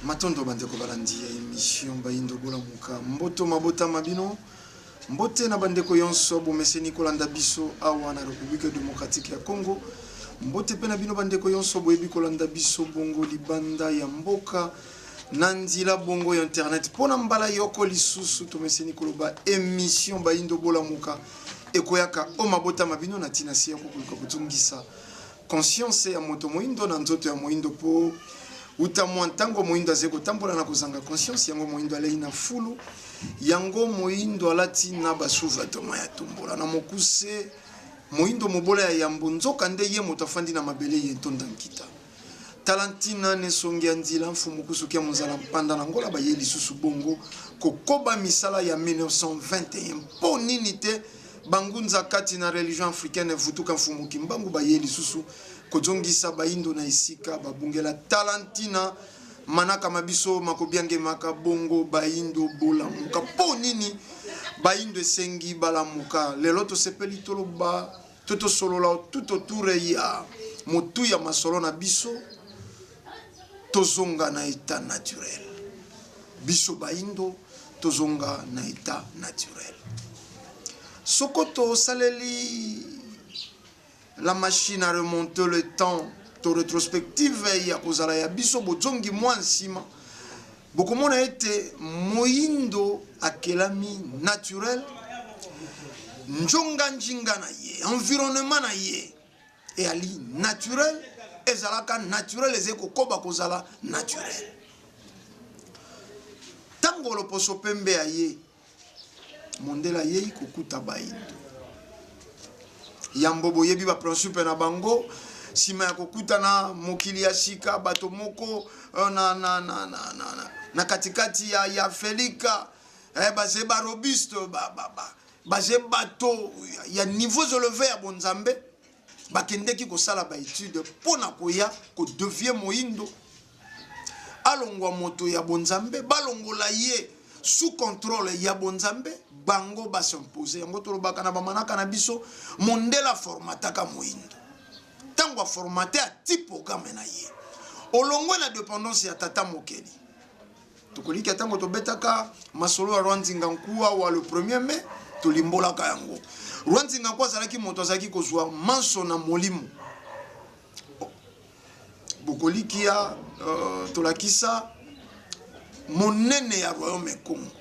Matondo bandeko balandi ya émission Bayindo Bola Muka Mboto Mabota Mabino Mbote na bandeko yonso bomeseni kolanda biso awa na République démocratique ya Congo Mbote pe na bino bandeko yonso boyebi kolanda biso bongo libanda ya mboka Nandila bongo ya internet pona mbala yoko lisusu tomeseni koloba émission Bayindo Bola Muka ekoyaka o mabota mabino na tinasi ya kokuluka kutungisa conscience ya moto moindo na nzoto ya moindo po uta mwantango moindo azeko tambola na kozanga conscience yango moindo alei na fulu yango moindo alati na basuva toma ya tumbola na mokuse moindo mobola ya yambo nzoka nde ye moto afandi na mabele ye ntonda nkita talantina ne songi andila mfumu kusukia muzala mpanda na ngola baye lisusu bongo kokoba misala ya 1921 po nini te bangunza kati na religion africaine vutuka mfumu kimbangu baye lisusu kojongisa baindo na isika babungela talantina manaka mabiso makobiange makabongo baindo bola muka po nini baindo esengi bala muka lelo to sepeli toloba toto solola tout autour ya motu ya masolo na biso tozonga na état naturel biso baindo tozonga na état naturel Sokoto saleli la machine à remonter le temps to rétrospective ya kozala ya biso bozongi mwansima bokomona ete moindo akelami naturel njonga njinga na ye environnement na ye e ali naturel ezalaka naturel ezeko koba kozala naturel tango loposo pembe ya ye mondela yei kokuta baindo yambo boyebi ba principe na bango sima ya kokuta na mokili ya shika bato moko na katikati ya Felika baze ba robuste baze bato ya niveau élevé ya bonzambe bakendeki kosala ba étude pona koya ko devient moindo alongwa moto ya bonzambe balongola ye sous contrôle ya bonzambe bango ba s'imposer yango tolobaka na bamanaka na biso mondela formataka moindo tango formaté a typogramme na ye olongwe na dépendance ya tata mokeli tokoliki tango tobetaka masolo ya Rwanzinga nkuwa wa le 1er mai tolimbolaka yango Rwanzinga nkuwa azalaki moto azalaki kozwa manso na molimo bokoliki ya tolakisa monene ya royaume Congo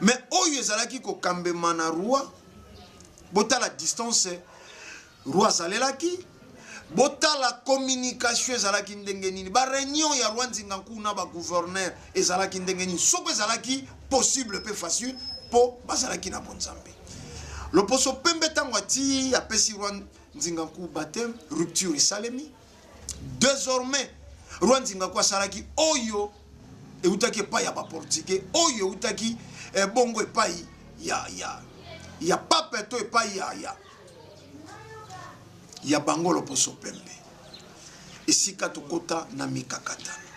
mais oyo ezalaki ko kambema na roi botala distance roi salelaki botala communication ezalaki ndenge nini ba réunion ya Rwanzinga nkuna ba gouverneur ezalaki ndenge nini soko ezalaki possible pe facile po bazalaki na bonzambe loposo pembe tango ati apesi Rwanzinga nku baptême rupture isalemi désormais Rwanzinga nku asalaki oyo eutaki epai ya baportugais oyo eutaki bongo epai ya pape to epai ya bango loposo pembe esika tokota na mikakatano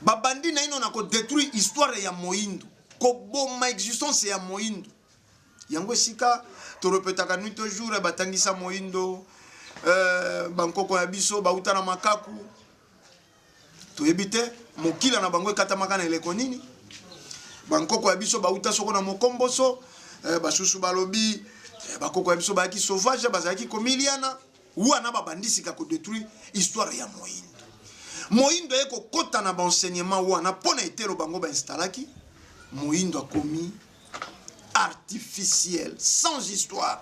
babandi na ino na ko détruire histoire ya moindo ko boma existence ya moindo yango esika to repetaka nuit toujours batangisa moindo bankoko ya biso bauta na makaku to ebite mokila na bango ekatamaka na eleko nini bankoko ya biso bauta soko na mokomboso basusu balobi bakoko ya biso bayaki sauvage bazalaki komiliana wana babandisi ka ko détruire histoire ya moindo moindo eko kota na enseignement wana pona etelo bango ba installaki moindo akomi artificiel sans histoire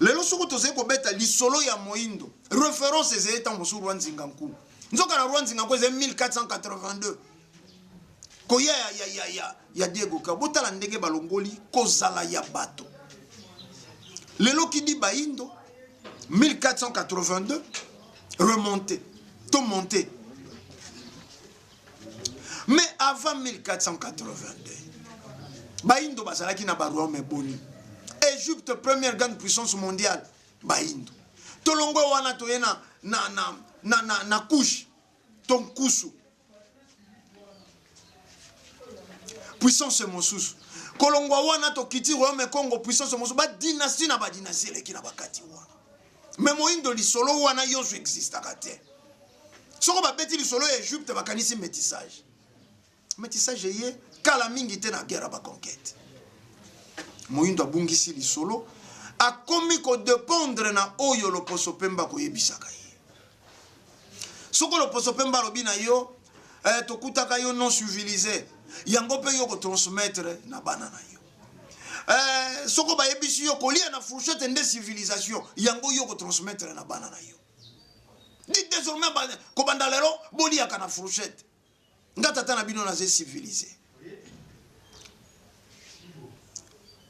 lelo soko tozeko kobeta lisolo ya moindo référence ezali tango sur Rwanzinga nku nzoka na Rwanzinga nku ezali 1482 koya ya Diego Kabotala ndenge balongoli kozala ya bato lelo ki di baindo 1482 remonté to monté mais avant 1482 baindo bazalaki na baroame boni Égypte première grande puissance mondiale baindo tolongo wana toyena na couche tonkusu puissance mosusu kolongwa wana to kiti royaume Congo puissance mosusu ba dynastie na ba dynastie leki na bakati wana mais moindo lisolo wana yozo existe kate soko ba beti lisolo ya Égypte bakanisi métissage. Métissage yé kala mingi te na guerre ba conquête. Moyindo abungisi lisolo akomi ko dépendre na oyo loposo pemba ko yebisaka ye. Soko loposo pemba lobina yo tokutaka yo non civilisé. Yango pe yo ko transmettre na bana na yo. Soko ba yebisi yo kolia na fourchette nde civilisation. Yango yo ko transmettre na bana na yo. Dites désormais ko bandalero bolia kana fourchette. Ngata tana bino na civilisé.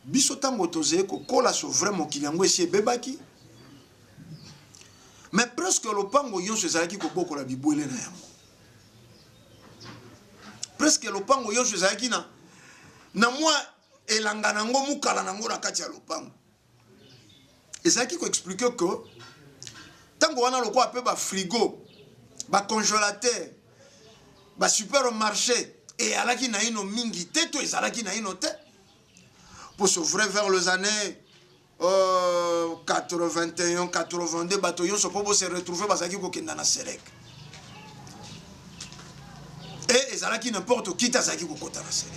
Biso tango toze ko kola so vraiment kiliango esi bebaki. Mais presque lopango yonso ezalaki ko bokola bibwele na yango. Presque lopango yonso ezalaki na mwa elanga nango mukala nango na kati ya lopango. Ezalaki ko expliquer que tango wana loko ape ba frigo, ba congélateur, ba supermarché et alaki na ino mingi te to ezalaki na ino te. Pour s'ouvrir vers les années 81, 82, bataillons se retrouver parce qu'ils sont dans Selek. Et ils ont n'importe qui t'a zaki kokota na Selek.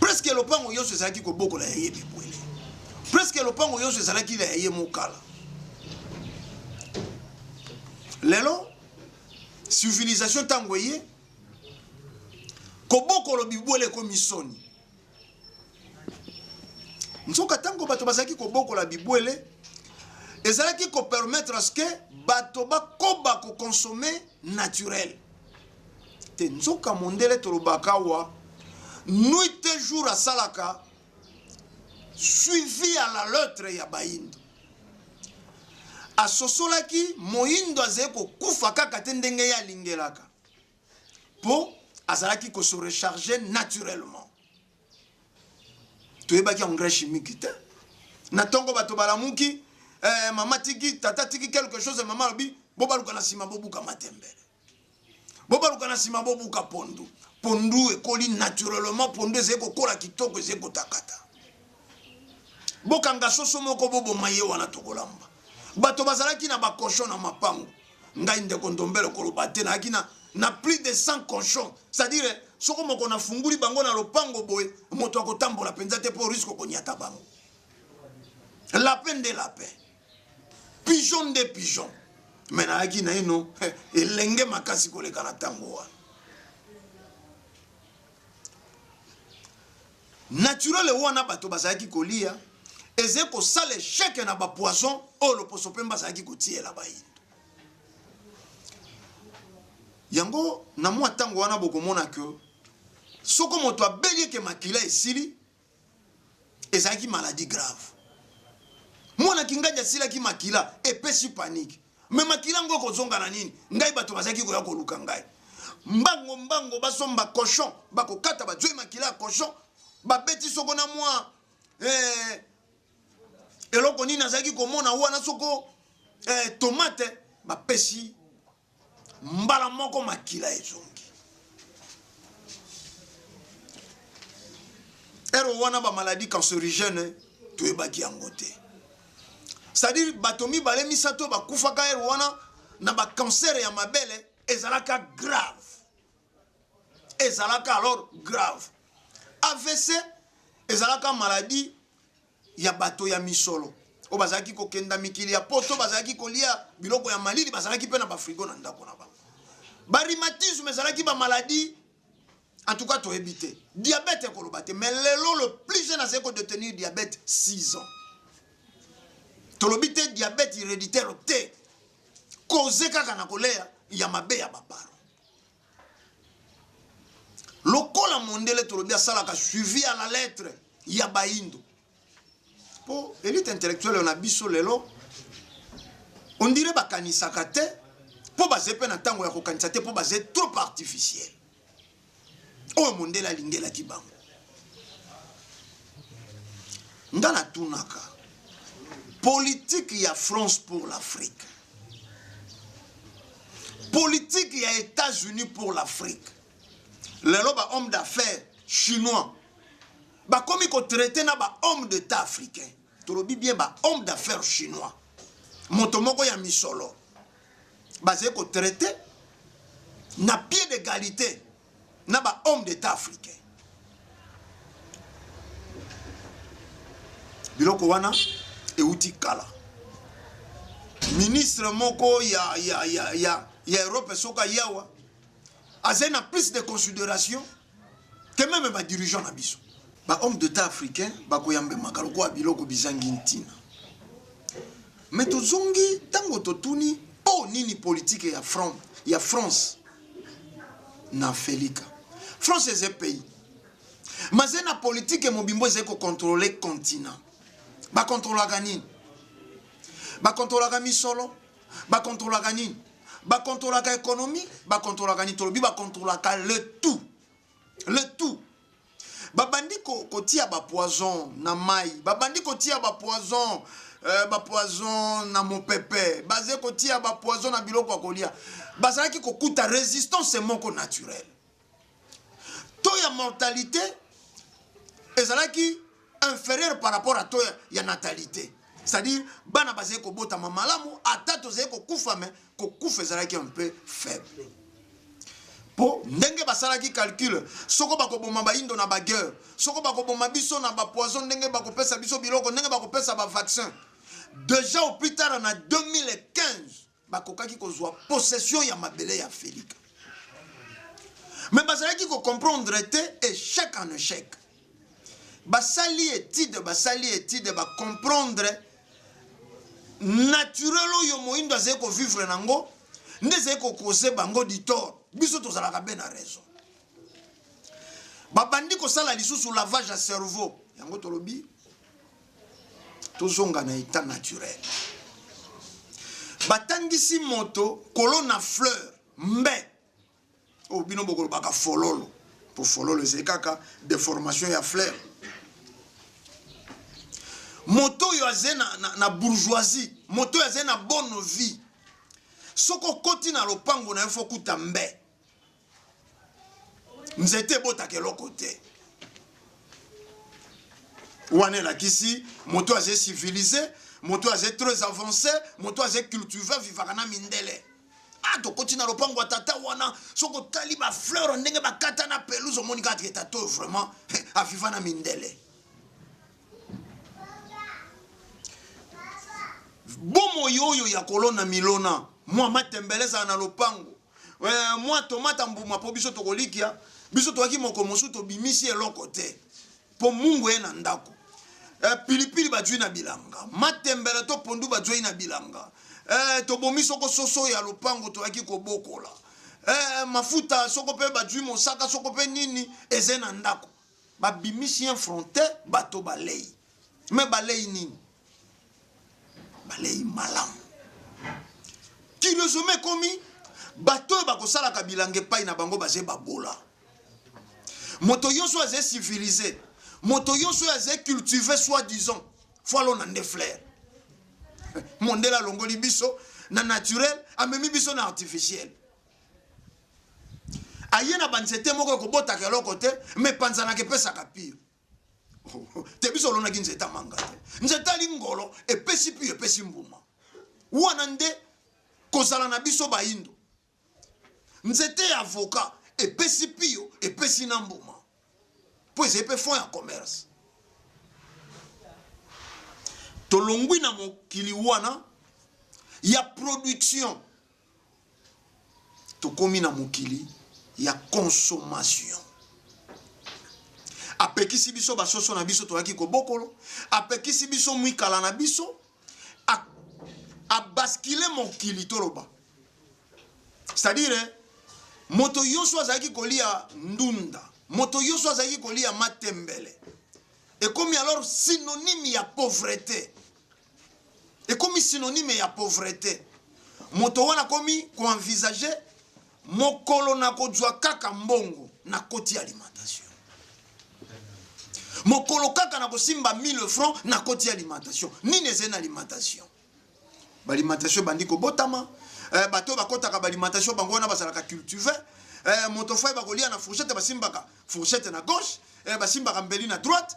Presque le pan où ils sont zaki ko boko la yé bibwele. Presque le pan où ils sont zaki la yé mokala. Lelo civilisation tangoye ko boko lo bibwele ko misoni. Nsoka tango bato bazaki ko boko la bibwele ezalaki ko permettre à ce que bato ba koba ko consommer naturel te nsoka mondele tolobaka wa nuit et jour à salaka suivi à la lettre ya baindo a sosolaki moindo azeko kufa kaka te ndenge ya lingelaka po azalaki ko se recharger naturellement. Tu es baki engrais chimique te na tongo bato balamuki mama tiki tata tiki quelque chose mama lobi bobaluka na sima bobuka matembele bobaluka na sima bobuka pondu pondu ekoli naturellement pondu ezeko kola kitoko ezeko takata bokanga soso moko bobo maye wana tokolamba bato bazalaki na bakosho na mapango ngai ndeko ndombele koloba te na akina na plus de 100 cochons, c'est-à-dire soko moko na funguli bango na lopango boye moto akotambola penza te po risque ko nyata bango. Lapin de lapin, pigeon de pigeon. Mena aki na ino elenge makasi koleka na tango wana. Naturel wana bato bazaki kolia ezeko sale chèque na ba poisson o lo poso pemba bazaki kotiela bayi. Yango na mwa tango wana bokomona ke soko moto abeli ke makila esili ezaki maladie grave. Mwana kingaja sila ki makila epesi panique. Me makila ngo kozonga na nini? Ngai bato bazaki ko ya koluka ngai. Mbango basomba cochon bako kata ba jwe makila cochon ba beti soko na mwa eloko nini azaki komona wana soko tomate ba pesi mbala moko makila ezongi. Ero wana ba maladie cancérigène to ebaki yangote. C'est-à-dire batomi bale misato ba kufaka ero wana na ba cancer ya mabele ezalaka grave. Ezalaka alors grave. AVC ezalaka maladie ya bato ya misolo. O bazaki ko kenda mikili ya poto bazaki ko lia biloko ya malili bazaki pe na ba frigo na ndako na ba. Ba rhumatisme ezalaki ba maladie en tout cas to éviter. Diabète kolobate mais le plus jeune azeko de tenir diabète 6 ans. Tolobite diabète héréditaire te cause kaka na kolea ya mabe ya baparo. Lokola mondele tolobia sala ka suivi à la lettre ya baindo. Po élite intellectuelle on a biso lelo on dirait bakanisaka te po bazepe na tango ya kokanisa te po baze trop artificiel. O mondela lingela kibango. Ndana tunaka politique ya France pour l'Afrique. Politique ya États-Unis pour l'Afrique. Lelo ba homme d'affaires chinois ba komi ko traiter na ba homme d'état africain. Tolobi bien ba homme d'affaires chinois. Motomoko ya misolo. basé ko traité na pied d'égalité na ba homme d'état africain. Biloko wana euti kala. Ministre moko ya Europe soka yawa azena plus de considération que même ba dirigeant na biso. Ba homme d'état africain ba koyambe makaloko biloko bizangi ntina. Mais tozongi tango totuni po nini politique ya France na Felika. France est un pays. Mais na politique mobimbo ezeko contrôler continent. Ba contrôler ganini. Ba contrôler misolo, ba contrôler ganini. Ba contrôler économie, ba contrôler ganini tolobi ba contrôler le tout. Le tout. Ba bandi ko tia ba poison na mai, ba bandi ko tia ba poison na mon pépé, basé ko tia ba poison na biloko kolia. Bazaki ko kuta résistance moko naturel. To ya mortalité ezalaki inférieur par rapport à to ya natalité. C'est-à-dire bana basé ko bota mamalamu ata to zé ko kufa mais ko kufa ezalaki un peu faible. Po ndenge basalaki calcul soko bako boma ba indo na ba guerre, soko bako boma biso na ba poison ndenge bako pesa biso biloko ndenge bako pesa ba vaccin. Déjà au plus tard en 2015 bakokaki ko zwa possession ya mabele ya Felika. Mais basalaki ko comprendre te échec en échec. Basali étude ba comprendre naturel yo moindo azeko vivre nango ndezeko causer bango di tort. Biso tozalaka ben na raison. Babandi ko sala lisusu lavage ya cerveau. Yango tolobi tozonga na état naturel. Batangisi moto kolona fleur mbe. O bino bokolo baka fololo. Pour fololo c'est kaka déformation ya fleur. Moto yo azena na bourgeoisie, moto yo azena bonne vie. Soko koti na lopango na yefo kuta mbe. Nzete bota kelo kote. Wane la kisi, moto azé civilisé, moto azé très avancé, moto azé cultivé vivakana mindele. Ah, to koti na lopango atata wana, soko tali ba fleur ndenge ba kata na pelouse monika tato vraiment a vivana mindele. Bomo yoyo ya kolona milona, moi matembeleza na lopango. Moi tomata mbuma po biso tokolikia, biso toaki moko mosu to bimisi eloko te. Po mungu ena ndako. Pilipili badwi na bilanga. Matembele to pondu badwi na bilanga. To bomiso ko soso ya lopango toaki ko bokola. Mafuta soko pe badwi mosaka soko pe nini ezena ndako. Ba bimisi infronté bato balei. Mais balei nini? Balei malam. Qui resume komi bato bako sala ka bilange pai na bango baze babola. Moto yonso azé civilisé. Moto yonso azé cultivé soi-disant. Faut na nde fleur. Mondela longoli biso na naturel amemi biso na artificiel. Ayena bansete moko ko bota ke lokote mais panzana ke pesa ka pire. Te biso lona kinzeta manga. Nzeta lingolo e pesi pi e pesi mbuma. Wana nde kozala na biso baindo. Nzete avocat e pesi pio e pesi na mbuma. Pues e pe fond ya commerce. Tolongwi na mokili wana ya production. Tokomi na mokili ya consommation. Apekisi biso basoso na biso toyaki ko bokolo, apekisi biso mwikala na biso, a basculer mokili toloba. C'est-à-dire moto yonso azaki kolia ndunda, moto yonso azaki kolia matembele. Et comme alors synonyme ya pauvreté. Et comme synonyme ya pauvreté. Moto wana komi ko envisager mokolo na kozwa kaka mbongo na koti alimentation. Mokolo kaka na kosimba 1000 francs na koti alimentation. Nini ezena alimentation? Alimentation bandiko botama, bato bakotaka alimentation bango na basalaka cultiver. Moto foi bakolia na fourchette basimbaka fourchette na gauche, basimbaka mbeli na droite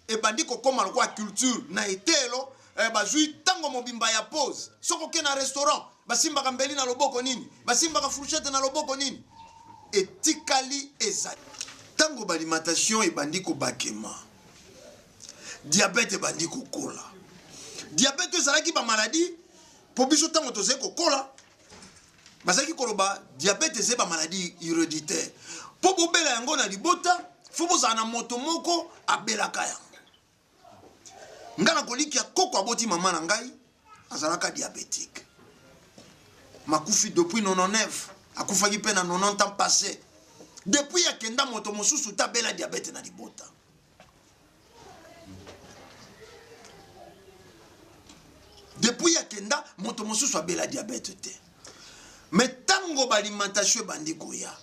et bandiko koma lokwa culture na etelo bazui tango mobimba ya pause. Soko ke na restaurant basimba kambeli na loboko nini, basimba ka fourchette na loboko nini. Etikali ezali. Tango balimentation ebandi ko bakema. Diabète ebandi ko kola. Diabète ezalaki ba maladie po biso tango toze ko kola. Bazaki koloba diabète eze ba maladie héréditaire. Po bobela yango na libota, fo bozala na moto moko abelaka yango. Ngana koliki ya koko aboti mama na ngai azalaka diabétique. Makufi depuis 99, akufaki pe na 90 ans passé. Depuis akenda moto mosusu tabela diabète na libota. Depuis akenda moto mosusu abela diabète te. Mais tango balimentation bandi koya.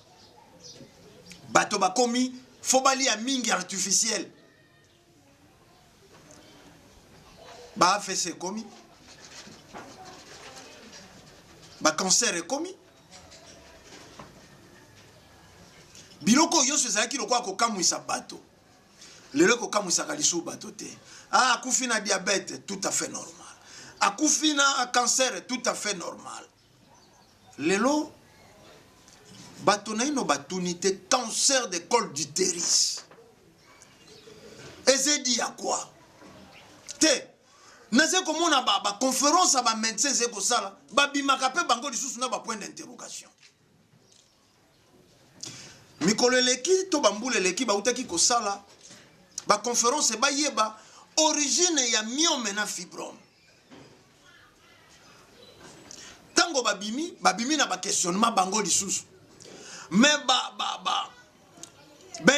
Bato bakomi fo bali ya mingi artificiel. Ba AVC komi. Ba cancer est commis. Biloko yo se zaki lokwa ko kamwisa bato. Lelo ko kamwisa kalisu bato te. Ah, akufi na diabète, tout à fait normal. Akufi na cancer, tout à fait normal. Lelo bato na ino batunité cancer de col d'utérus. Ezedi ya quoi? Te naze komona ba conférence ba médecin ze ko sala ba bimaka pe bango lisusu na ba point d'interrogation. Mikolo leki to bambule leki ba utaki ko sala ba conférence ba yeba origine ya myome na fibrome. Tango babimi na ba questionnement bango lisusu. Mais ba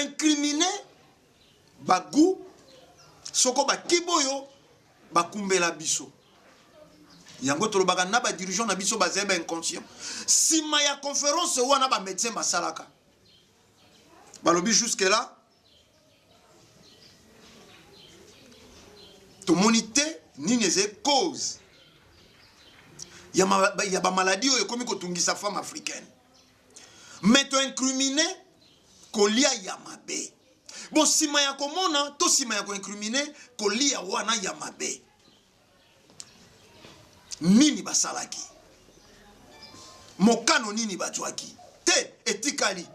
incriminer ba goût soko ba kiboyo bakumbela biso. Yango tolobaka na ba dirigeant na biso bazeba inconscient. Sima ya conférence wana ba médecin basalaka. Balobi jusque là. To monité nini eze cause. Ya ba maladie oyo komi kotungisa femme africaine. Mais to incriminer kolia ya mabe. Bon, sima ya komona, to sima ya ko incriminer kolia wana ya mabe. Nini basalaki? Mokano nini batwaki? Te etikali.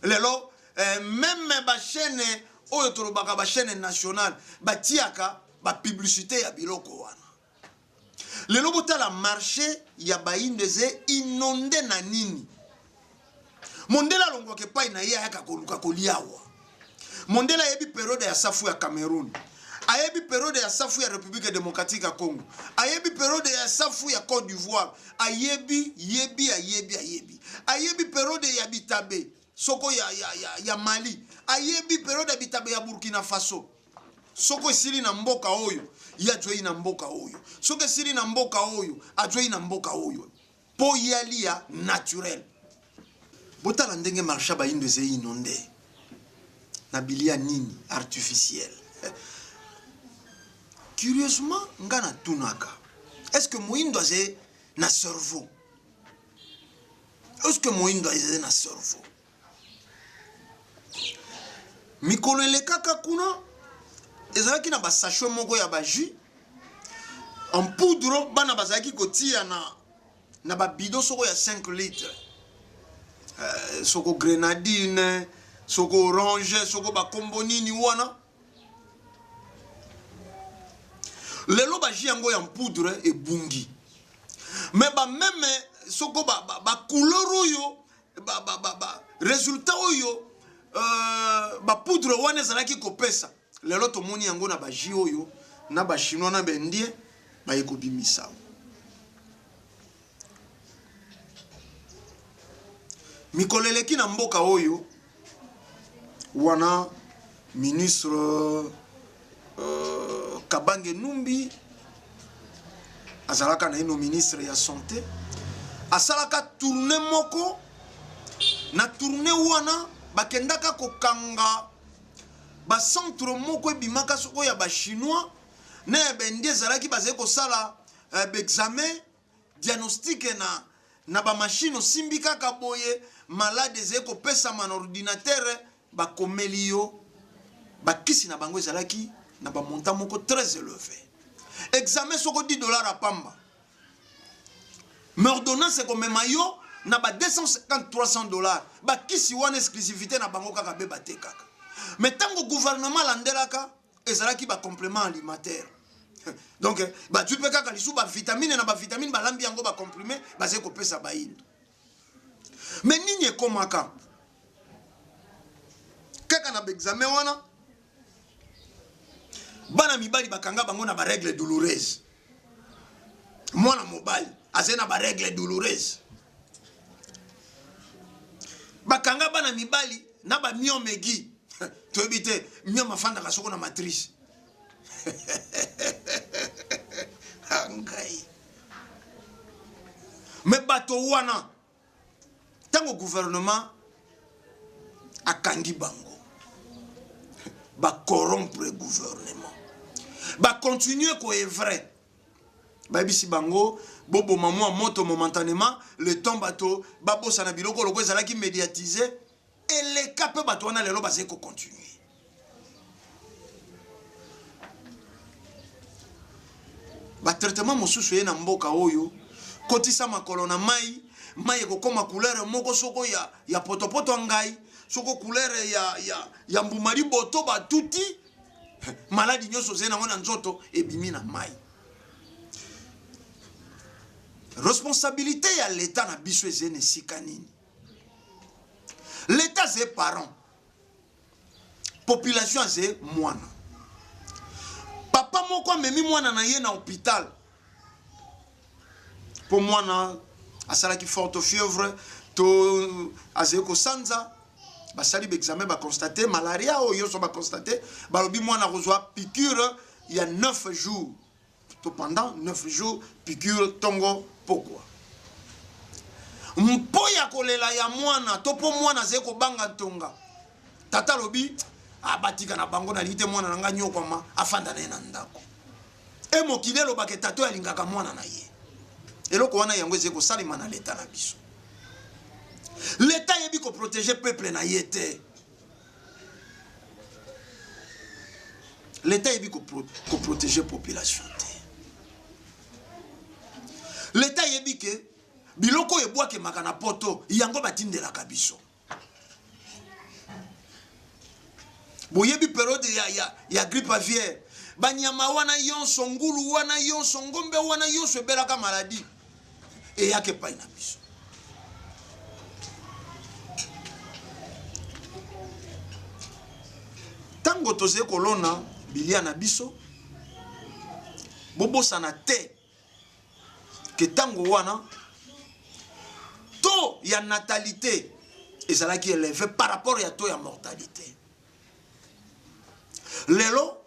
Lelo même ba chaîne oyo tolobaka ba chaîne nationale batiaka ba publicité ya biloko wana. Lelo botala marché ya baindeze inondé na nini? Mondela longwa ke pai na ye aka koluka koliawa. Mondela yebi période ya safu ya Cameroun. Ayebi période ya safu ya République démocratique ya Congo. Ayebi période ya safu ya Côte d'Ivoire. Ayebi période ya Bitabe. Soko ya Mali. Ayebi période ya Bitabe ya Burkina Faso. Soko esili na mboka oyo. Ya joi na mboka oyo. Soko esili na mboka oyo. Ajoi na mboka oyo. Po yali ya naturel. Botala ndenge marcha ba indo ze inondé. Na bilia nini artificiel. Curieusement, ngana tunaka. Est-ce que moindo aze na cerveau? Est-ce que moindo aze na cerveau? Mikolo elekaka kuna ezalaki na ba sachet moko ya ba jus en poudre bana bazalaki kotia na ba bidon soko ya 5 litres. Soko grenadine, soko orange, soko ba kombo nini wana. Lelo ba jiango ya poudre e bungi. Mais ba même soko ba couleur oyo ba résultat oyo ba poudre wana zalaki kopesa. Lelo to moni yango na ba ji oyo na ba chinois na bendie ba ekobimisa. Mikoleleki na mboka oyo wana ministre Kabange Numbi azalaka na ino ministre ya santé asalaka tourner moko na tourner wana bakendaka kokanga ba centre moko ebimaka soko ya ba chinois na bendie zalaki bazé ko sala examen diagnostic na ba machine simbika kaboye malade zeko pesa man ordinateur ba komelio ba kisi na bango ezalaki na ba montant moko très élevé. Examen soko $10 à pamba. Mais ordonnance c'est comme maillot na ba 250-300 $. Ba kisi wana exclusivité na bango kaka be bate kaka. Mais tango gouvernement landelaka ezalaki ba complément alimentaire. Donc ba tu peux kaka lisu ba vitamine na ba vitamine ba lambi yango ba comprimé ba ze ko pesa ba indo. Mais nini ekomaka kaka na examen wana bana mibali bakanga bango na ba règle douloureuse. Mwana mobali azena ba règle douloureuse. Bakanga bana mibali na ba miomegi. Tu ebite mio mafanda kasoko na matrice. Angai. Mais bato wana tango gouvernement akangi bango ba corrompre gouvernement ba continuer ko est vrai ba bisi bango bobo maman moto momentanément le temps bato ba bossa na biloko loko ezalaki médiatisé et les cas pe bato wana lelo bazé ko continuer ba traitement mosusu ye na mboka oyo kotisa makolo na mai ko koma couleur moko soko ya potopoto ngai soko couleur ya mbumari boto ba tuti maladi nyoso zena ngona nzoto ebimi na mai. Responsabilité ya l'état na biso ezene sikanini. L'état c'est parent. Population c'est mwana. Papa moko memi mwana na ye na hôpital. Pour mwana asala ki forte fièvre to azeko sanza basali examen ba constater malaria o yo so ba constater ba lobi mwana reçoit piqûre il y a 9 jours. To pendant 9 jours piqûre tongo pourquoi mpoya kolela ya mwana to po mwana zeko banga tonga tata lobi abatika na bango na lite mwana nanga nyokoma afanda na ndako e mokilelo ba ke tato ya lingaka mwana na ye eloko wana yango zeko salima na l'état na biso. L'état yebi ko protéger peuple na yete. L'état yebi ko protéger population te. L'état yebi ke biloko yebwa ke makana poto yango batindela kabiso. Boyebi période ya grippe aviaire. Banyama wana yonso ngulu wana yonso ngombe wana yonso belaka maladie. Et yake pa ina biso. Tango toze kolona bilia na biso bobo sana te que tango wana to ya natalité ezalaki élevé par rapport ya to ya mortalité. Lelo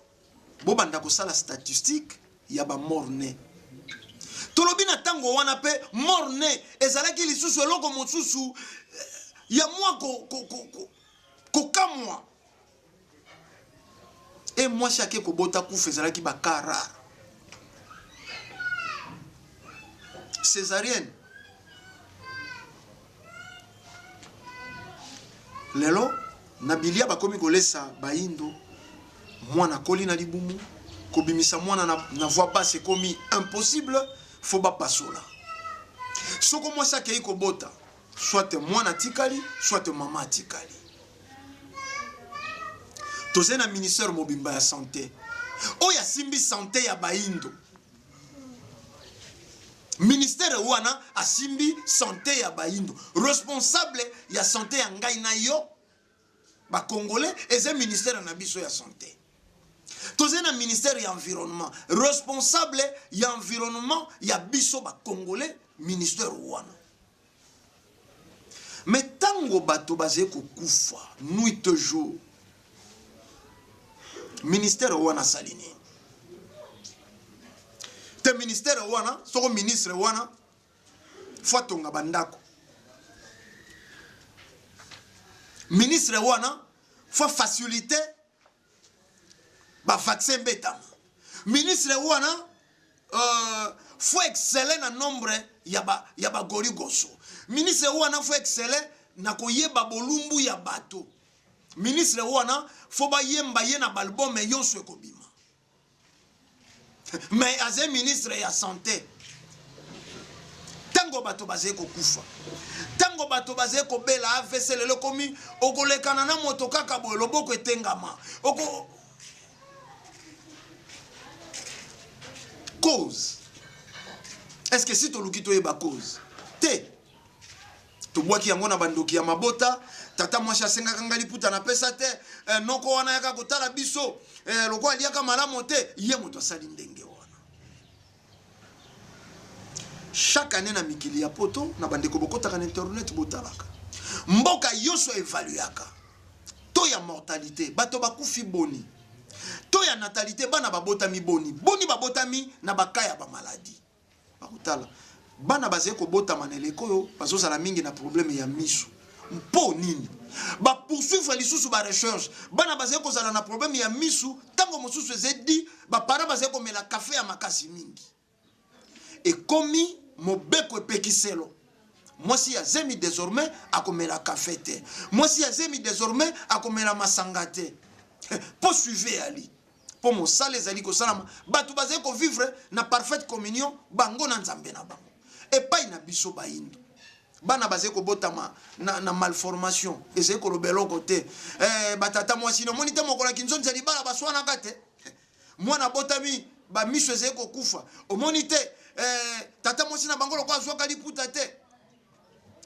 bobanda ko sala statistique ya ba morne. Tolobi na tango wana pe morne ezalaki lisusu eloko mosusu ya mwa ko kamwa. Et moi chaque kobota kufa ezalaki ba kara. Césarienne. Lelo nabilia bakomi kolesa baindo mwana koli na libumu kobimisa mwana na voix basse komi impossible faut ba pasola. Soko moi chaque kobota soit mwana tikali soit maman tikali. Tozena ministère mobimba ya santé. Oya simbi santé ya baindo. Ministère wana asimbi santé ya baindo. Responsable ya santé ya ngai na yo ba congolais eze ministère na biso ya santé. Tozena ministère ya environnement. Responsable ya environnement ya biso ba congolais ministère wana. Mais tango bato bazé ko kufa nuit jour. Ministère wana salini. Te ministère wana, soko ministre wana, fatonga bandako. Ministre wana, faut faciliter ba vaccin beta. Ministre wana, faut exceller na nombre ya ba gorigoso. Ministre wana faut exceller na koyeba bolumbu ya bato. Ministre wana faut ba yemba ye na balbum me yonso ekobima. Mais as un ministre ya santé Tango bato bazé ko kufa. Tango bato bazé ko bela AVC lelo komi okolekana na moto kaka boye loboko etengama. Cause. Est-ce que si to lukito yeba cause? Te. To bwaki yango na bandoki ya mabota, tata mwasi asenga kangali puta na pesa te, noko wana yaka kotala biso, loko aliaka malamu te, ye moto asali ndenge wana. Chaque année na mikili ya poto, na bandeko bokota na internet botalaka. Mboka yoso evaluaka. To ya mortalité, bato bakufi boni. To ya natalité, bana babota mi boni. Boni babota mi na bakaya ba maladie. Bakutala. Bana baze ko bota maneleko yo, bazo sala mingi na problème ya misu. Mpo nini? Ba poursuivre lisusu ba recherche. Bana baze ko sala na problème ya misu, tango mosusu ezedi, ba para baze ko mela café ya makasi mingi. Et komi mobeko epekiselo. Moi si azemi désormais akomela café te. Moi si azemi désormais akomela masanga te. Poursuivez ali. Pour mon sale ezali ko salama, batu baze ko vivre na parfaite communion bango na nzambe na bango. Et pas ina biso baindo. Bana baze ko botama na malformation. Eze ko lobelo côté. Batata moi sino monite mokola kinzo nzali bala baswana kate. Mwana botami ba miso eze ko kufa. O monite tata moi sina bangolo kwa zwa kaliputa te.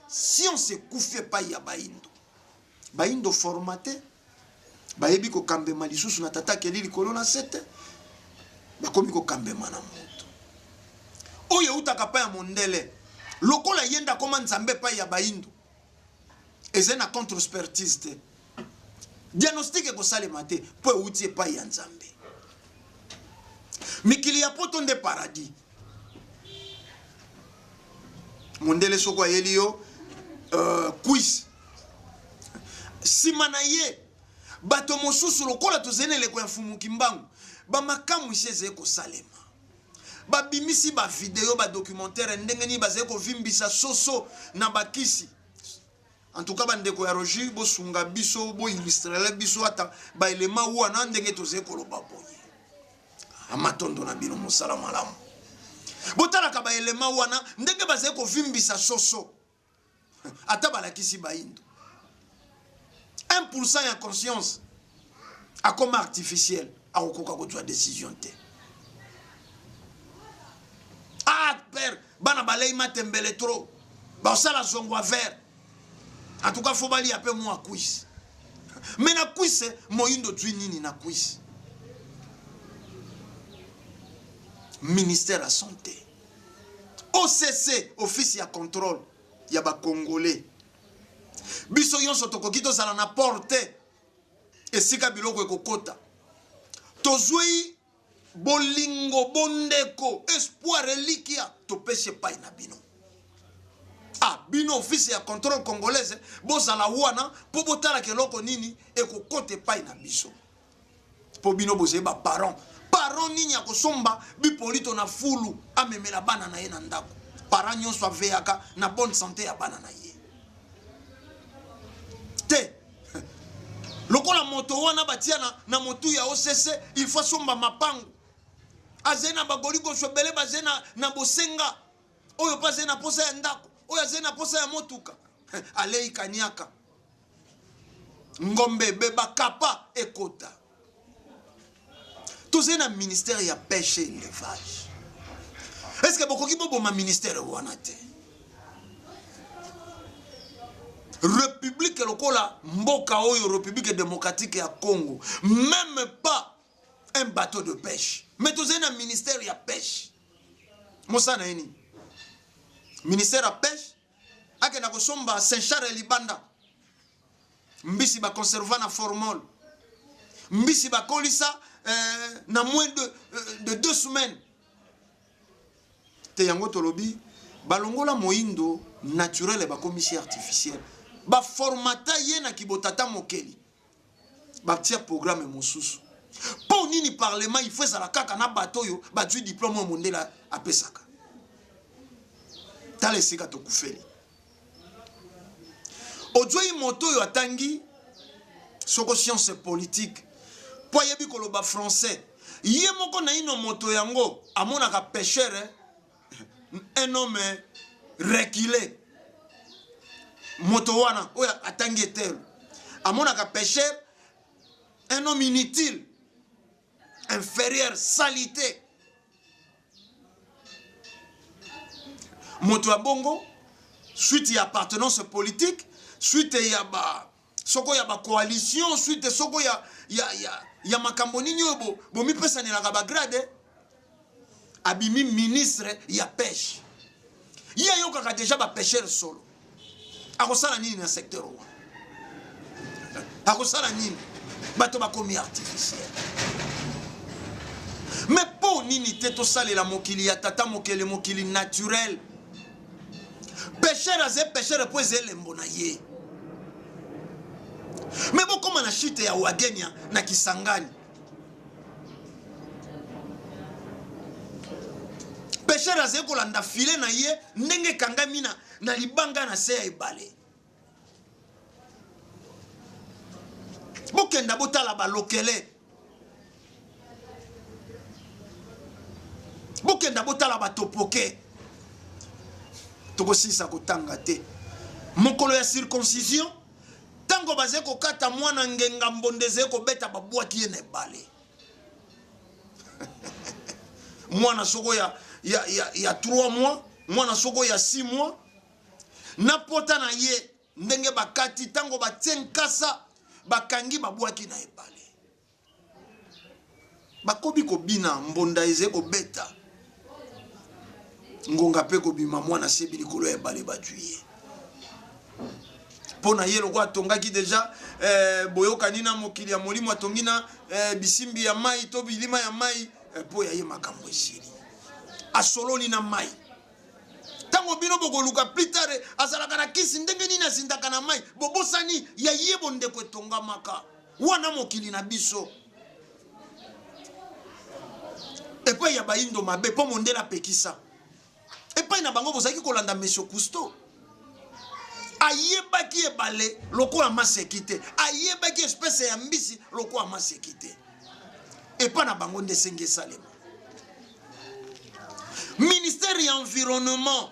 Si on se koufie pas ya baindo. Baindo formaté. Bayebi ko kambe malisusu na tata kelili kolona sete. Bakomi ko kambe mana moto. Oye utaka pa ya mondele. Lokola yenda koma nzambe pa ya baindo. Eze na contre-expertise te. Diagnostic ko sale mate po utie pa ya nzambe. Mikili ya poto nde paradis. Mondele soko yelio quiz. Simana ye bato mosusu lokola tozenele ko mfumu kimbangu ba makamu isheze ko salema. Ba bimisi ba video ba documentaire ndenge ni baze ko vimbisa soso na bakisi. En tout cas bandeko ya Roger bo sunga biso bo illustrele biso ata ba elema wana ndenge toze ko loba boye. Amatondo na bino musala malamu. Botala ka ba elema wana ndenge baze ko vimbisa soso. Ata balakisi ba indo. 1% ya conscience a comme artificiel a okoka ko twa décision te. Ah père, bana balei matembele trop. Ba sala zongwa vert. En tout cas faut bali apé moi quiz. Mais na quiz moyindo twi nini na quiz. Ministère de la santé. OCC, office ya contrôle ya ba congolais. Biso yonso tokokito sala na porte esika biloko ekokota tozui bolingo bondeko espoir reliquia topeshe pai na bino bino office ya contrôle congolaise bozala wana po botala keloko nini ekokote pai na biso po bino bozeba parent nini akosomba bipolito na fulu amemela bana na ye na ndako parent nyonso aveaka na bonne santé ya bana na ye. Lokola moto wana batiana na motu ya OCC il faut somba mapango azena bagoligo shobele bazena na bosenga oyo pazena posa ya ndako oyo azena posa ya motuka alei kanyaka ngombe beba kapa ekota tozena ministère ya pêche et élevage. Est-ce que bokoki boma ministère wana te? République lokola mboka oyo République démocratique ya Congo, même pas un bateau de pêche. Mais tous un ministère ya pêche. Mosa na ini. Ministère ya pêche akena kosomba Saint-Charles Libanda. Mbisi ba conserva na formol. Mbisi ba kolisa na moins de 2 semaines. Te yango tolobi balongola moindo naturel ba commission artificielle. Ba formata yena kibotata mokeli ba tia programme mosusu po nini parlement il faut ça la kaka na bato yo ba du diplôme mondela apesaka tale sika to kufeli ojoi moto yo atangi soko science politique po yebi koloba français ye moko na ino moto yango amona ka pêcheur un homme reculer moto wana oya atangi etel amonaka pêcheur un homme inutile inférieur salité moto ya bongo suite ya appartenance politique suite ya soko ya coalition suite soko ya makambo nini oyo bomipesanelaka bagrade abimi ministre ya pêche ye ayokaka déjà bapêcheur solo akosala nini na secteur wana akosala nini bato bakomi artificiel mais po nini te tosalela mokili ya tata mokele mokili naturel pêcheur aze pêcheur po eze elembo na ye mais bokoma na chute ya wagenya na Kisangani pêcheur aze kolanda file na ye ndenge kangami na libanga na se ya ebale bokenda botala balokele bokenda botala batopoke tokosisa kotanga te mokolo ya circoncision tango baze kokata mwana ngenga mbondeze kobeta babwaki ye na ebale mwana soko ya 3 mois mwana soko ya 6 mois na pota na ye ndenge bakati tango batie nkasa bakangi babwaki na ebale bakobi kobina mbonda eze kobeta ngonga pe kobima mwana sebi likolo ya ebale bajuye pona ye lokwa atongaki deja boyokani na mokili ya molimo atongi na bisimbi ya mai to bilima ya mai po ya ye makambo esili asoloni na mai tango bino bokoluka plitare azalaka na kisi ndenge nini asindaka na mai bobosani ya ye bondeko etongamaka wana mokili na biso epai ya baindo mabe po mondela apekisa epai na bango bozalaki kolanda Monsieur Cousteau ayebaki ebale lokola maseki te ayebaki espèce ya mbisi lokola maseki te epai na bango nde esenge esalema ministère ya environnement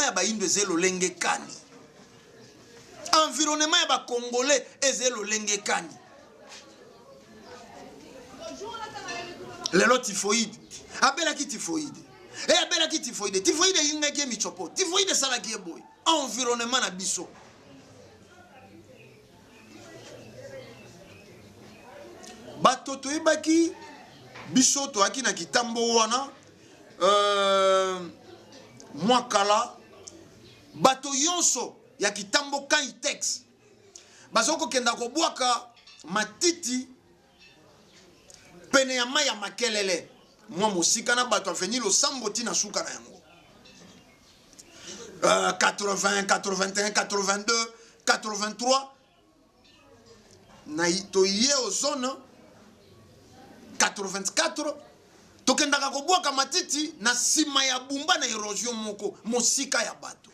ya baindo eze lolenge kani environnement ya bakongolais eze lolenge kani lelo typhoïde abelaki typhoïde abelaki typhoïde typhoïde yingaki ye michopo typhoïde esalaki ye boye environnement na biso bato toyebaki biso toyaki na kitambo wana mwakala bato yonso ya kitambo Kaitex bazoko kenda kobwaka matiti pene ya mai ya makelele mwa musika na bato afeni losambo tina suka na yango 80 81 82 83 na toye o zone 84 tokendaka kobwaka matiti na sima ya bumba na erosion moko mosika ya bato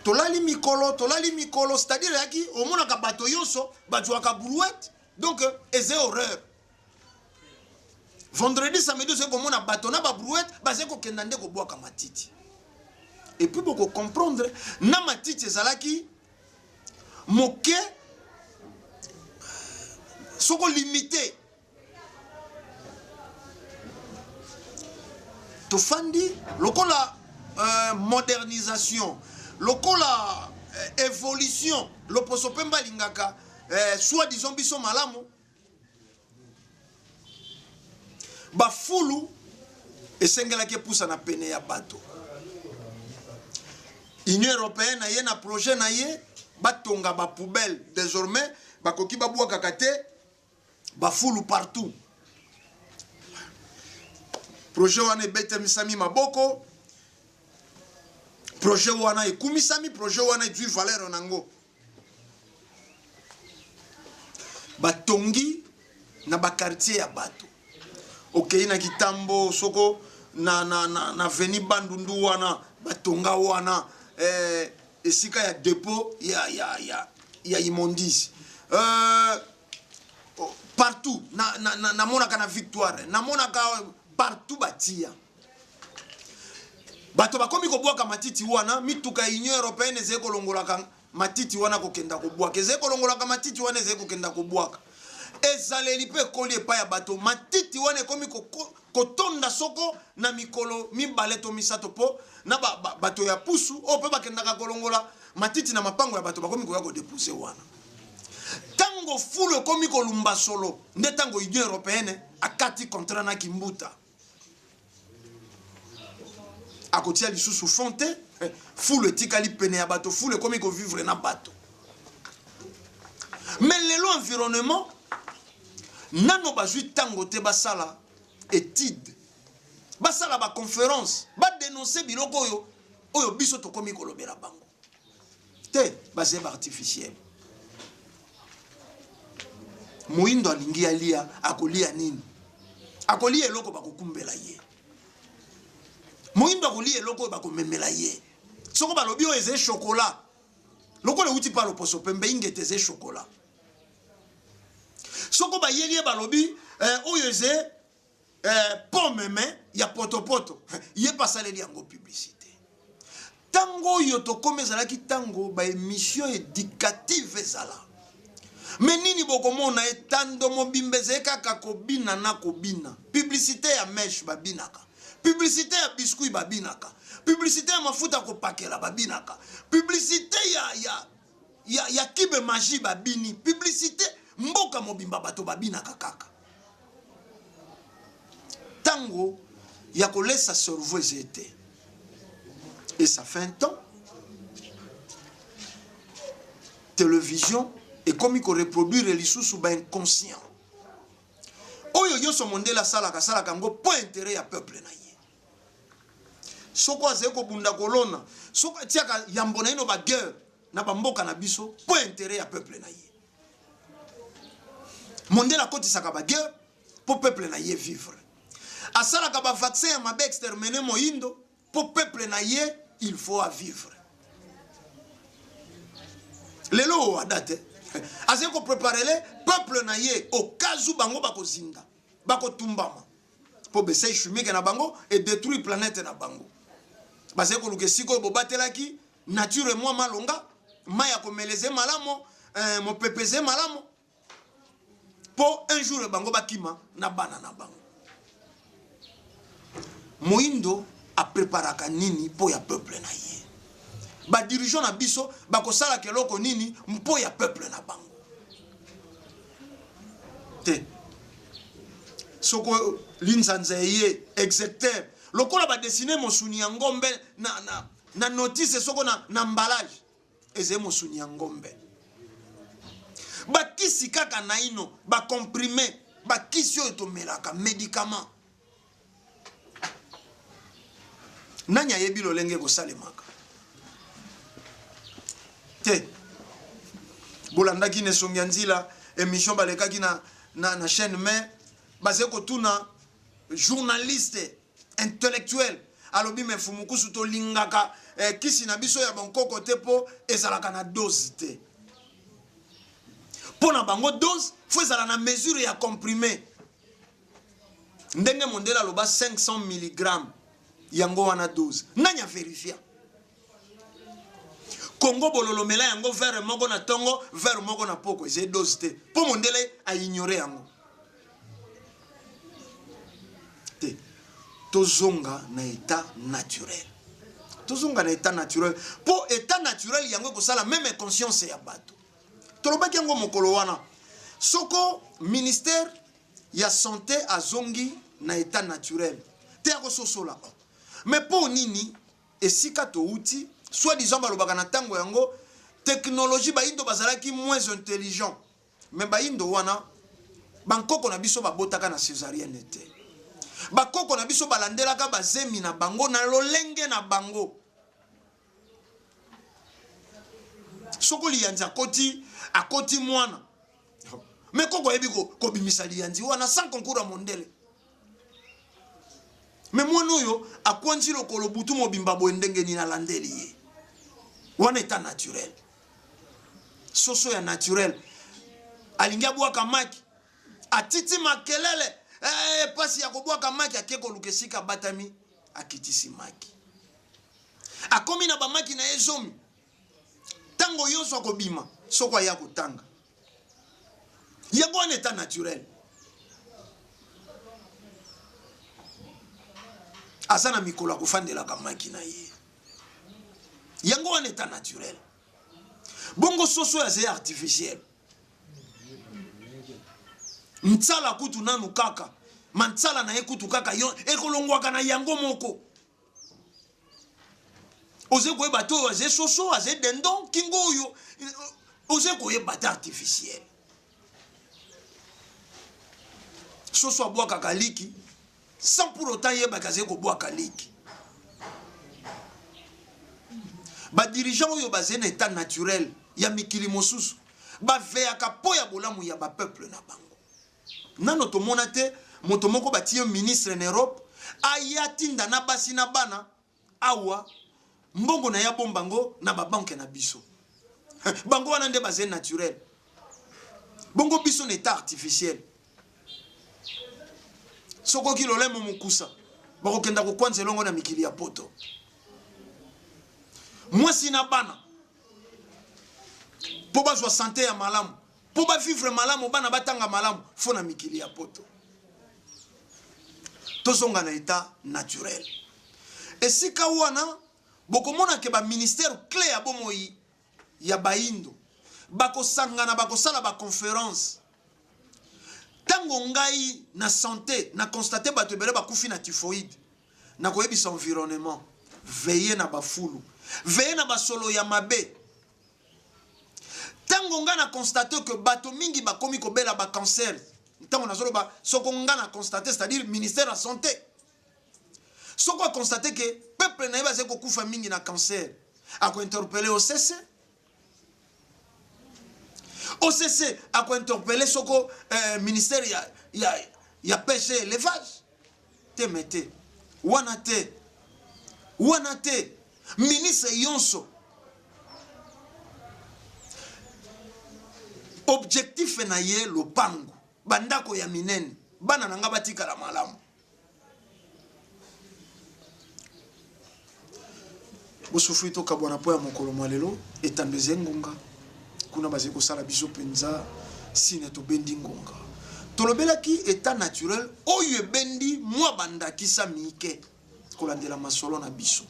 tolali mikolo c'est-à-dire yaki omonaka bato yonso bajwaka brouette donc eze horreur vendredi samedi c'est komona bato na ba brouette baze kokenda nde kobwaka matiti et puis boko comprendre na matiti ezalaki moke soko limité tofandi lokola modernisation lokola évolution loposo pemba lingaka soit disons biso malamu bafulu esengelaki epusa na pene ya bato Union européenne na ye na projet na ye batonga ba poubelle désormais bakoki babwaka te bafulu partout projet wana ebetemisami maboko projet wana ekumisami projet wana edui valeur nango batongi na bakartier ya bato okei na kitambo soko na veni bandundu wana batonga wana esika ya dépôt ya immondice partout na monaka na Victoire na monaka partout batia bato bakomi kobwaka matiti wana mituka union européenne eze kolongolaka matiti wana kokenda kobwaka eze kolongolaka matiti wana eze kokenda kobwaka ezaleli pe koli epai ya bato matiti wana ekomi kotonda soko na mikolo mibale to misato po na bato ya pusu o pe bakendaka kolongola matiti na mapango ya bato bakomi koya kodepose wana tango fulu ekomi kolumba solo nde tango union européenne akati contrat na kimbuta akotia lisusu fonte fulu etikali pene ya bato fulu ekomi kovivre na bato mais lelo environnement nano bazwi tango te basala étude basala ba conférence ba dénoncer biloko oyo biso tokomi kolobela bango te bazeba artificiel moindo alingi alia akolia nini akolia eloko bakokumbela ye moindo akolia eloko bakomemela ye soko balobi oyo eze chocolat loko le uti pa loposo pembe ingete eze chocolat soko bayeli balobi oyo eze pomme me ya potopoto ye pasaleli yango publicité tango yo tokome ezalaki tango ba émission éducative ezala mais nini bokomona etando mobimba eze kaka kobina na kobina publicité ya mèche babinaka publicité ya biscuit babinaka publicité ya mafuta kopakela babinaka publicité ya kibe magie babini publicité mboka mobimba bato babinaka kaka tango ya kolesa cerveau ezete et ça fait un temps télévision et comme il reproduire lisusu ba inconscient oyo yoso mondela salaka ngo po intérêt ya peuple na ye soko azeko bunda kolona soko tiaka yambona ino ba guerre na ba mboka na biso po intérêt ya peuple na ye mondela kotisaka ba guerre po peuple na ye vivre asalaka ba vaccin ya mabe exterminer moindo po peuple na ye il faut à vivre lelo adate azeko préparer le peuple na ye au cas où bango bakozinda bakotumbama po bese chimique na bango et détruire planète na bango bazeko lukesiko bobatelaki nature moi malonga maya komeleze malamo mo pepeze malamo po un jour bango bakima na bana na bango moindo a préparaka nini po ya peuple na ye ba dirigeant na biso bakosala keloko nini mpo ya peuple na bango te soko linzanza ye exécuteur lokola ba dessiner mosuni ya ngombe na notice soko na emballage eze mosuni ya ngombe bakisi kaka na ino ba comprimé bakisi oyo tomelaka médicament nanya yebi lolenge kosalemaka te bolandaki ne songia nzila émission balekaki na chaîne mais basé kotuna journaliste intellectuel alobi me fumukusu to lingaka kisi na biso ya bankoko te po ezalaka na dose te pona bango dose faut ezala na mesure ya comprimé ndenge mondela loba 500 mg yango wana dose nanya verifia Congo bololomela yango verre moko na tongo verre moko na poko j'ai dose te po mondele a ignorer yango te tozonga na état naturel tozonga na état naturel po état naturel yango ko sala même conscience ya bato tolobaki yango mokolo wana soko ministère ya santé azongi na état naturel te ako sosola mais po nini esika to uti soit disant balobaka na tango yango technologie baindo bazalaki moins intelligent mais baindo wana bankoko na biso babotaka na césarienne te bakoko na biso balandelaka bazemi na bango na lolenge na bango soko lianza akoti mwana mais koko yebi ko bimisa lianzi wana sans concours à mondele mais mwana oyo akwanzi lokolo butu mobimba boendenge ni na landeli ye wana état naturel soso ya naturel alingia bwaka maki atiti makelele pasi ya kobwaka maki akeko lukesika batami akitisi maki zomi na bamaki na ye zomi. Tango yonso akobima, soko ya kotanga. Yango en état naturel. Asana mikola kofandela kamaki na ye. Yango en état naturel. Bongo soso ya zé artificiel. Mtsala kutu nanu kaka. Mantsala na ye kutu kaka yon ekolongwaka na yango moko. Oze koye bato aze soso aze dendon kingo yo. Oze koye bato artificiel. Soso aboa kakaliki sans pour autant yeba kaze ko boa kaliki. Ba dirigeant oyo bazé na état naturel ya mikili mosusu ba veaka po ya bolamu ya ba peuple na bango. Nano to monate moto moko batie ministre en Europe ayatinda na basi na bana awa mbongo na ya bombango na ba banque na biso. Bango wana nde bazé naturel. Bongo biso na état artificiel. Soko ki lolemo mukusa bako kenda ko kwanza longo na mikili ya poto. Mwasi na bana po bazwa santé ya malamu po ba vivre malamu bana batanga malamu fo na mikili ya poto. Tozonga na état naturel. Esika wana bokomona ke ba ministère clé ya bomoi ya baindo bako sangana bako sala ba conférence. Tango ngai na santé na constater bato ebele bakufi na typhoïde na koyebisa environnement veiller na bafulu veiller na basolo ya mabe. Tango nga na constater que bato mingi bakomi kobela ba cancer. Tango na zolo ba soko nga na constater c'est-à-dire ministère de la santé. Soko a constater que peuple na yeba ze ko kufa mingi na cancer. A ko interpeller OCC. OCC a ko interpeller soko ministère ya pêche et élevage. Te mette wana te ministre yonso objectif na ye lopango bandako ya minene bana nanga batika la malamu. Bosufui to kabwana po ya mokolo mwalelo etandeze ngonga kuna bazeko sala biso penza sine to bendi ngonga tolobelaki état naturel oyo bendi mwa bandaki sa mike kolandela masolo na biso.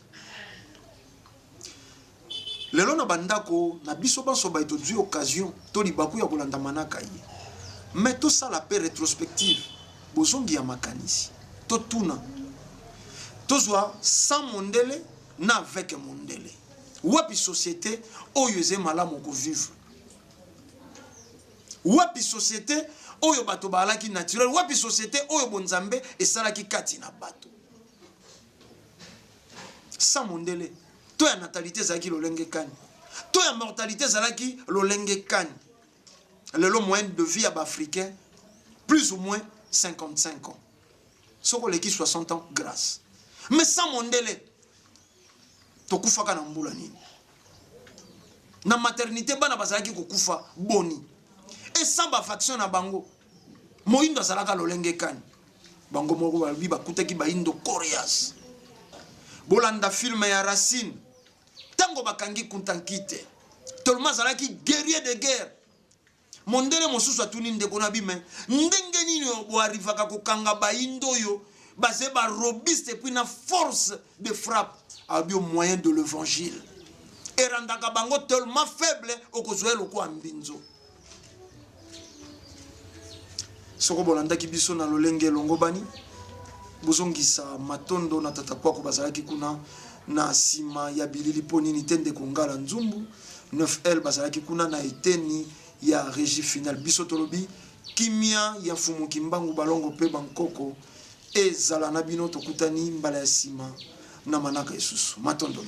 Lelo na bandako na biso banso ba eto due occasion to libaku ya kolanda manaka ye. Mais tout ça la paix rétrospective bozongi ya makanisi to tuna tozwa sans mondele na avec mondele. Wapi société oyo eze malamu ko vivre. Wapi société oyo bato balaki naturel, wapi société oyo bonzambe esalaki kati na bato. Sans mondele to ya natalité zaki lolenge kani. To ya mortalité zalaki lolenge kani. Le moyenne de vie à l'Africain, plus ou moins 55 ans. Soko leki 60 ans, grâce. Mais sans mondele, to kufa ka na mbula nini. Na maternité bana bazalaki ko kufa boni. Et sans ba faction na bango. Moindo azalaka lolenge kani. Bango moko ba bi bakutaki ba indo Koreas. Bolanda film ya Racine. Tango bakangi kuntankite. Tolma zalaki guerrier de guerre. Mondele mosusu atuni ndeko na bime ndenge nini bo arrivaka ko kanga ba indo yo basé ba robuste et puis na force de frappe a bio moyen de l'évangile et randaka bango tellement faible okozwelo ko ambinzo soko bolanda ki biso na lolenge longo bani bozongisa matondo na tata kwa ko bazalaki kuna na sima ya bilili poni ni tende ko ngala nzumbu 9L bazalaki kuna na eteni ya régie finale bisotolobi kimia ya fumu kimbangu balongo pe bankoko ezala na bino tokutani mbala ya sima na manaka esusu matondo.